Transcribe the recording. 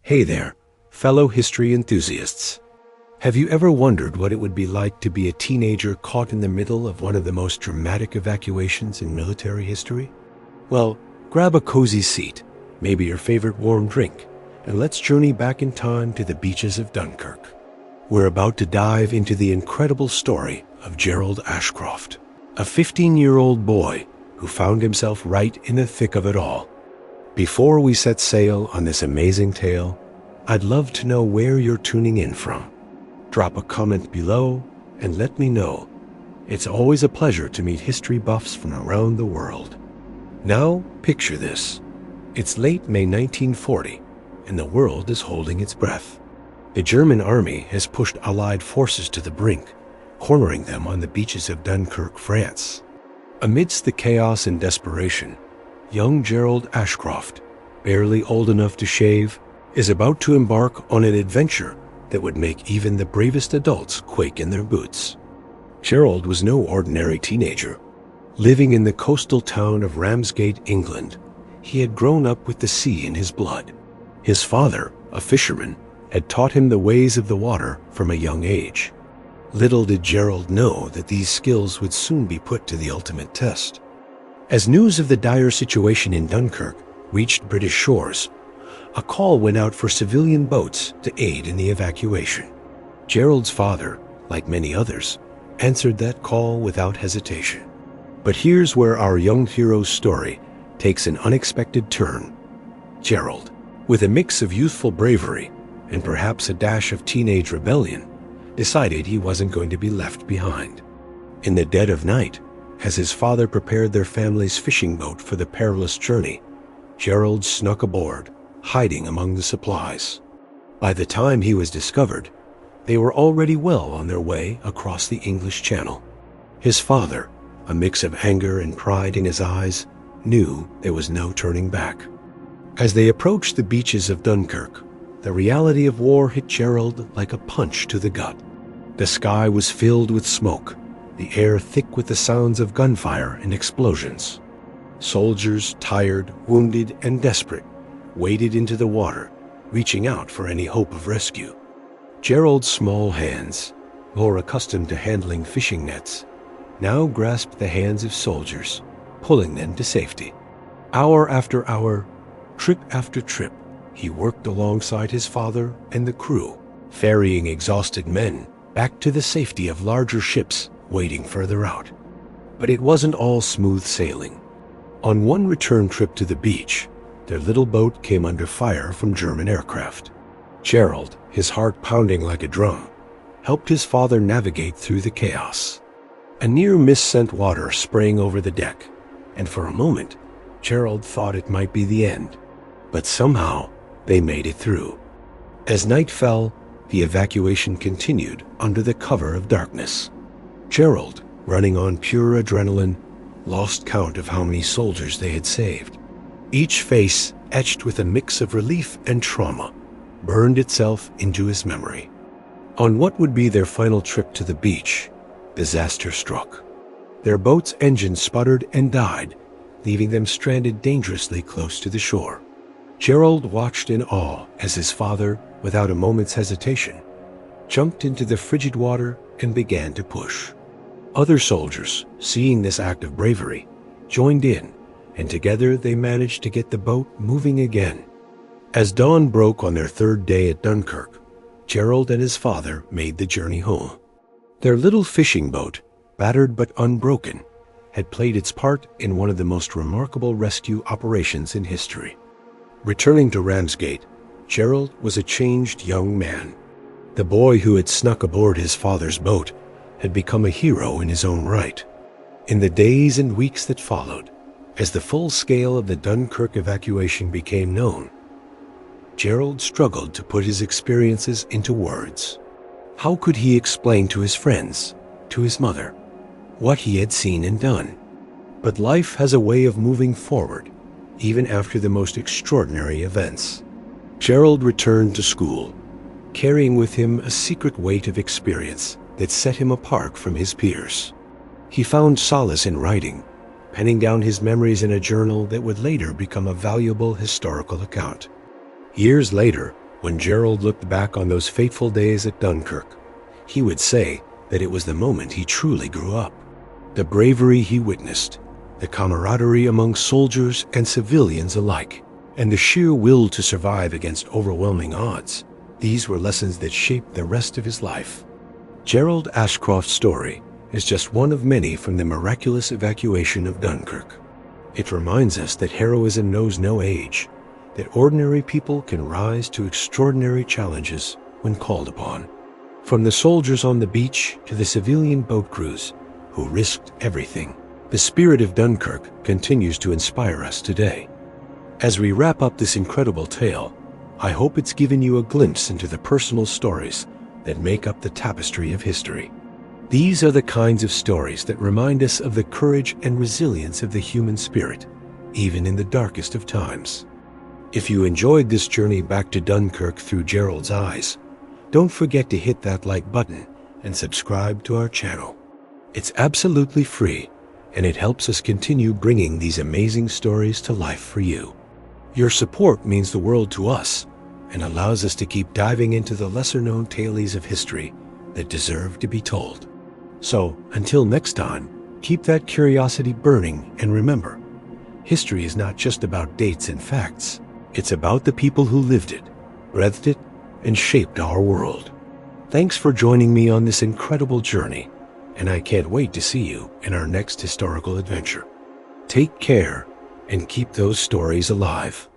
Hey there, fellow history enthusiasts. Have you ever wondered what it would be like to be a teenager caught in the middle of one of the most dramatic evacuations in military history? Well, grab a cozy seat, maybe your favorite warm drink, and let's journey back in time to the beaches of Dunkirk. We're about to dive into the incredible story of Gerald Ashcroft, a 15-year-old boy who found himself right in the thick of it all. Before we set sail on this amazing tale, I'd love to know where you're tuning in from. Drop a comment below and let me know. It's always a pleasure to meet history buffs from around the world. Now, picture this. It's late May 1940, and the world is holding its breath. The German army has pushed Allied forces to the brink, cornering them on the beaches of Dunkirk, France. Amidst the chaos and desperation, young Gerald Ashcroft, barely old enough to shave, is about to embark on an adventure that would make even the bravest adults quake in their boots. Gerald was no ordinary teenager. Living in the coastal town of Ramsgate, England, he had grown up with the sea in his blood. His father, a fisherman, had taught him the ways of the water from a young age. Little did Gerald know that these skills would soon be put to the ultimate test. As news of the dire situation in Dunkirk reached British shores, a call went out for civilian boats to aid in the evacuation. Gerald's father, like many others, answered that call without hesitation. But here's where our young hero's story takes an unexpected turn. Gerald, with a mix of youthful bravery and perhaps a dash of teenage rebellion, decided he wasn't going to be left behind. In the dead of night, as his father prepared their family's fishing boat for the perilous journey, Gerald snuck aboard, hiding among the supplies. By the time he was discovered, they were already well on their way across the English Channel. His father, a mix of anger and pride in his eyes, knew there was no turning back. As they approached the beaches of Dunkirk, the reality of war hit Gerald like a punch to the gut. The sky was filled with smoke, the air thick with the sounds of gunfire and explosions. Soldiers, tired, wounded, and desperate, waded into the water, reaching out for any hope of rescue. Gerald's small hands, more accustomed to handling fishing nets, now grasped the hands of soldiers, pulling them to safety. Hour after hour, trip after trip, he worked alongside his father and the crew, ferrying exhausted men back to the safety of larger ships waiting further out. But it wasn't all smooth sailing. On one return trip to the beach, their little boat came under fire from German aircraft. Gerald, his heart pounding like a drum, helped his father navigate through the chaos. A near miss sent water spraying over the deck, and for a moment, Gerald thought it might be the end. But somehow, they made it through. As night fell, the evacuation continued under the cover of darkness. Gerald, running on pure adrenaline, lost count of how many soldiers they had saved. Each face, etched with a mix of relief and trauma, burned itself into his memory. On what would be their final trip to the beach, disaster struck. Their boat's engine sputtered and died, leaving them stranded dangerously close to the shore. Gerald watched in awe as his father, without a moment's hesitation, jumped into the frigid water and began to push. Other soldiers, seeing this act of bravery, joined in, and together they managed to get the boat moving again. As dawn broke on their third day at Dunkirk, Gerald and his father made the journey home. Their little fishing boat, battered but unbroken, had played its part in one of the most remarkable rescue operations in history. Returning to Ramsgate, Gerald was a changed young man. The boy who had snuck aboard his father's boat had become a hero in his own right. In the days and weeks that followed, as the full scale of the Dunkirk evacuation became known, Gerald struggled to put his experiences into words. How could he explain to his friends, to his mother, what he had seen and done? But life has a way of moving forward, even after the most extraordinary events. Gerald returned to school, carrying with him a secret weight of experience that set him apart from his peers. He found solace in writing, penning down his memories in a journal that would later become a valuable historical account. Years later, When Gerald looked back on those fateful days at Dunkirk, he would say that it was the moment he truly grew up. The bravery he witnessed, the camaraderie among soldiers and civilians alike, and the sheer will to survive against overwhelming odds, these were lessons that shaped the rest of his life. Gerald Ashcroft's story is just one of many from the miraculous evacuation of Dunkirk. It reminds us that heroism knows no age, that ordinary people can rise to extraordinary challenges when called upon. From the soldiers on the beach to the civilian boat crews who risked everything, the spirit of Dunkirk continues to inspire us today. As we wrap up this incredible tale, I hope it's given you a glimpse into the personal stories that make up the tapestry of history. These are the kinds of stories that remind us of the courage and resilience of the human spirit, even in the darkest of times. If you enjoyed this journey back to Dunkirk through Gerald's eyes, don't forget to hit that like button and subscribe to our channel. It's absolutely free, and it helps us continue bringing these amazing stories to life for you. Your support means the world to us and allows us to keep diving into the lesser-known tales of history that deserve to be told. So, until next time, keep that curiosity burning, and remember, history is not just about dates and facts. It's about the people who lived it, breathed it, and shaped our world. Thanks for joining me on this incredible journey, and I can't wait to see you in our next historical adventure. Take care and keep those stories alive.